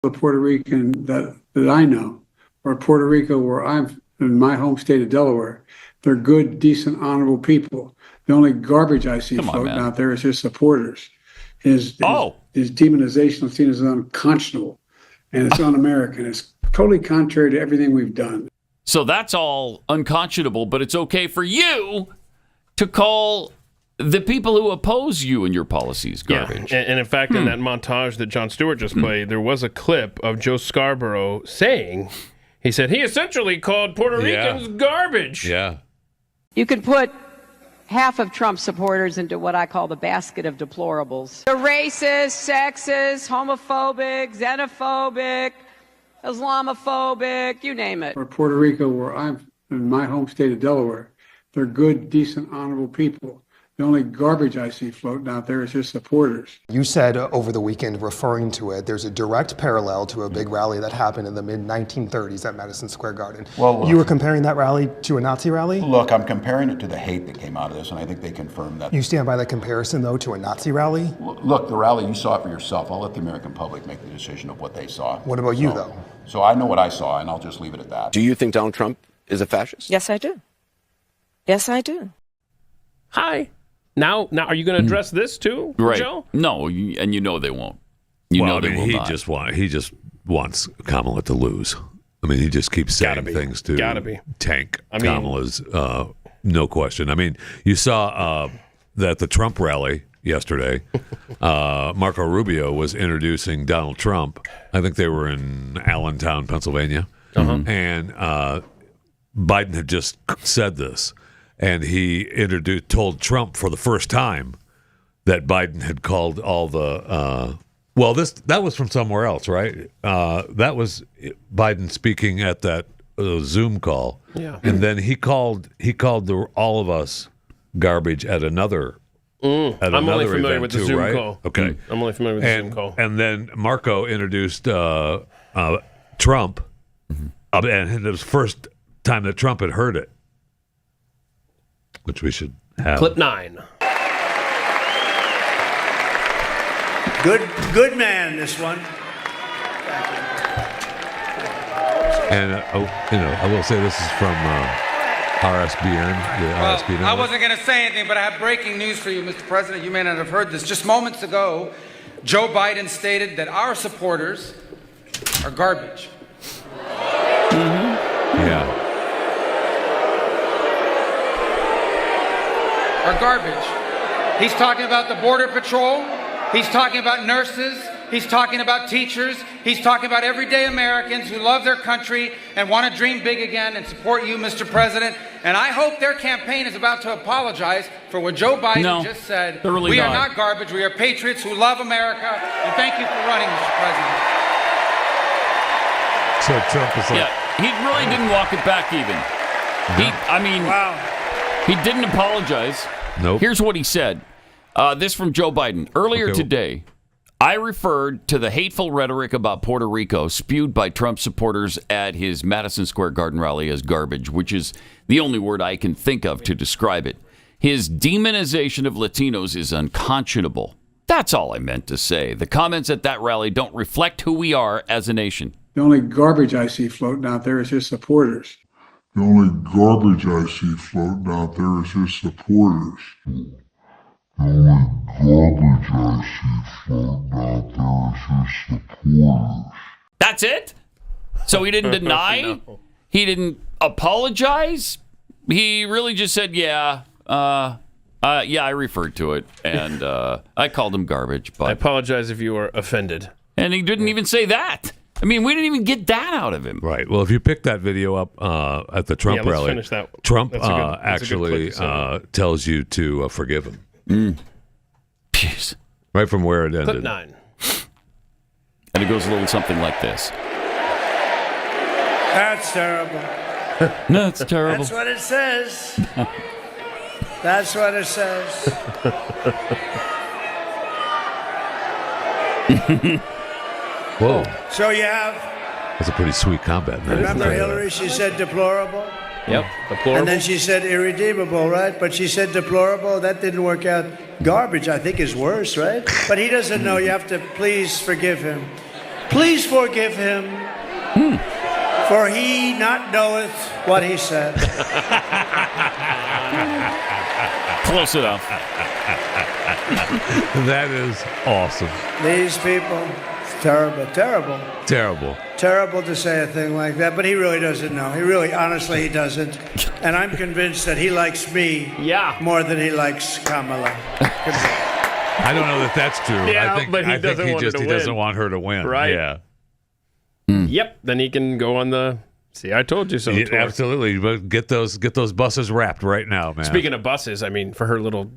The Puerto Rican that I know, or Puerto Rico, where I'm in my home state of Delaware, they're good, decent, honorable people. The only garbage I see floating out there is his supporters. His demonization is seen as unconscionable, and it's un-American. It's totally contrary to everything we've done. So that's all unconscionable, but it's okay for you to call the people who oppose you and your policies garbage. Yeah. And in fact, in that montage that Jon Stewart just played, there was a clip of Joe Scarborough saying, he said, he essentially called Puerto Ricans garbage. Yeah. You could put half of Trump supporters into what I call the basket of deplorables. They're racist, sexist, homophobic, xenophobic, Islamophobic, you name it. Or Puerto Rico, where I'm in my home state of Delaware, they're good, decent, honorable people. The only garbage I see floating out there is his supporters. You said over the weekend, referring to it, there's a direct parallel to a big rally that happened in the mid-1930s at Madison Square Garden. Well, you were comparing that rally to a Nazi rally? Look, I'm comparing it to the hate that came out of this, and I think they confirmed that. You stand by that comparison, though, to a Nazi rally? Look, the rally, you saw it for yourself. I'll let the American public make the decision of what they saw. What about you, though? So I know what I saw, and I'll just leave it at that. Do you think Donald Trump is a fascist? Yes, I do. Yes, I do. Hi. Now, are you going to address this too, Joe? No, and you know they won't. You know they will not. He just wants Kamala to lose. I mean, he just keeps saying things to tank Kamala's, no question. I mean, you saw that the Trump rally yesterday, Marco Rubio was introducing Donald Trump. I think they were in Allentown, Pennsylvania. And Biden had just said this. And he told Trump for the first time that Biden had called all the that was from somewhere else, right? That was Biden speaking at that Zoom call. Yeah. And then he called all of us garbage at another I'm only familiar with the Zoom right? call. Okay. I'm only familiar with the Zoom call. And then Marco introduced Trump, and it was the first time that Trump had heard it. Which we should have. Clip 9. Good man, this one. And I will say this is from RSBN. RSBN. I wasn't going to say anything, but I have breaking news for you, Mr. President. You may not have heard this. Just moments ago, Joe Biden stated that our supporters are garbage. Yeah. Are garbage. He's talking about the Border Patrol. He's talking about nurses. He's talking about teachers. He's talking about everyday Americans who love their country and want to dream big again and support you, Mr. President. And I hope their campaign is about to apologize for what Joe Biden just said. Really we are not garbage. We are patriots who love America. And thank you for running, Mr. President. So Trump is like... Yeah, he really didn't walk it back even. He didn't apologize. Nope. Here's what he said. This from Joe Biden. Earlier today, I referred to the hateful rhetoric about Puerto Rico spewed by Trump supporters at his Madison Square Garden rally as garbage, which is the only word I can think of to describe it. His demonization of Latinos is unconscionable. That's all I meant to say. The comments at that rally don't reflect who we are as a nation. The only garbage I see floating out there is his supporters. The only garbage I see floating out there is his supporters. The only garbage I see floating out there is his supporters. That's it? So he didn't deny? No. He didn't apologize? He really just said, yeah, I referred to it, and I called him garbage. But I apologize if you were offended. And he didn't even say that. I mean, we didn't even get that out of him. Right. Well, if you pick that video up at the Trump rally, finish that. Trump That's a good actually tells you to forgive him. Jeez. Right from where it ended. Clip 9. And it goes a little something like this. That's terrible. That's terrible. That's what it says. That's what it says. Whoa. So you have... That's a pretty sweet combat. Remember Hillary? She said deplorable. Yep, deplorable. And then she said irredeemable, right? But she said deplorable. That didn't work out. Garbage, I think, is worse, right? But he doesn't know. You have to please forgive him. Please forgive him, for he not knoweth what he said. Close enough. That is awesome. These people, terrible, terrible. Terrible. Terrible to say a thing like that, but he really doesn't know. He really, honestly, he doesn't. And I'm convinced that he likes me more than he likes Kamala. I don't know that that's true. Yeah, I think he doesn't want her to win. Right. Yeah. Yep. Then he can go on the "See, I told you so" tour. Absolutely. But get those buses wrapped right now, man. Speaking of buses, I mean, for her little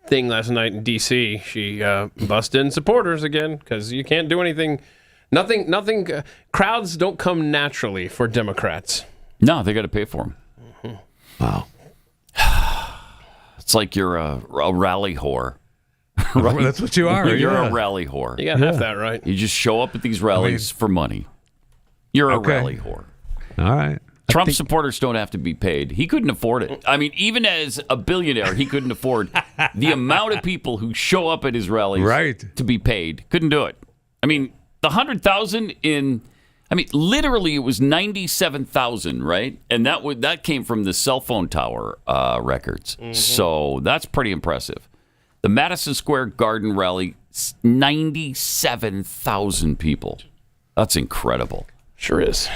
thing last night in D.C., she bussed in supporters again because you can't do anything. Nothing. Crowds don't come naturally for Democrats. No, they got to pay for them. Wow. It's like you're a rally whore. Right? That's what you are. You're a rally whore. You got half that right. You just show up at these rallies for money. You're a rally whore. All right. Trump supporters don't have to be paid. He couldn't afford it. I mean, even as a billionaire, he couldn't afford the amount of people who show up at his rallies to be paid. Couldn't do it. I mean, the 100,000 literally it was 97,000, right? And that came from the cell phone tower records. Mm-hmm. So that's pretty impressive. The Madison Square Garden rally, 97,000 people. That's incredible. Sure is.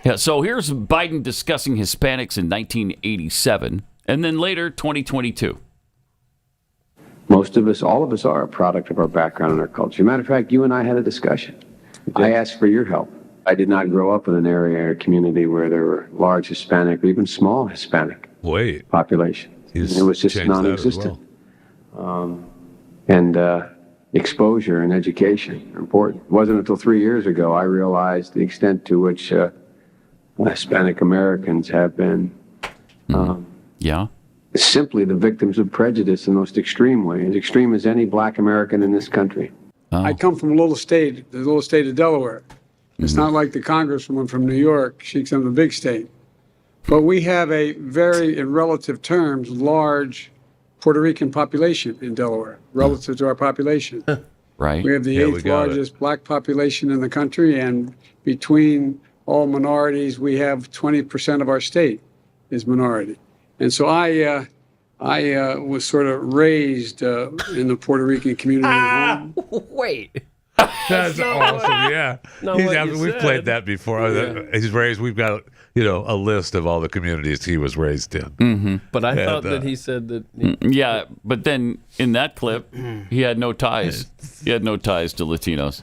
Yeah, so here's Biden discussing Hispanics in 1987, and then later, 2022. Most of us, all of us are a product of our background and our culture. Matter of fact, you and I had a discussion. I asked for your help. I did not grow up in an area or community where there were large Hispanic or even small Hispanic populations. It was just non-existent. Exposure and education are important. It wasn't until 3 years ago I realized the extent to which Hispanic Americans have been simply the victims of prejudice in the most extreme way, as extreme as any black American in this country. I come from the little state of Delaware. It's not like the congresswoman from New York. She's from the big state. But we have a very, in relative terms, large Puerto Rican population in Delaware, relative to our population. Right. We have the eighth largest black population in the country, and between all minorities, we have 20% of our state is minority. And so I was sort of raised in the Puerto Rican community. Wait. That's awesome. Yeah. We've played that before. Yeah. He's raised. We've got a list of all the communities he was raised in. Mm-hmm. But I thought that he said that. Yeah, but then in that clip, he had no ties. He had no ties to Latinos.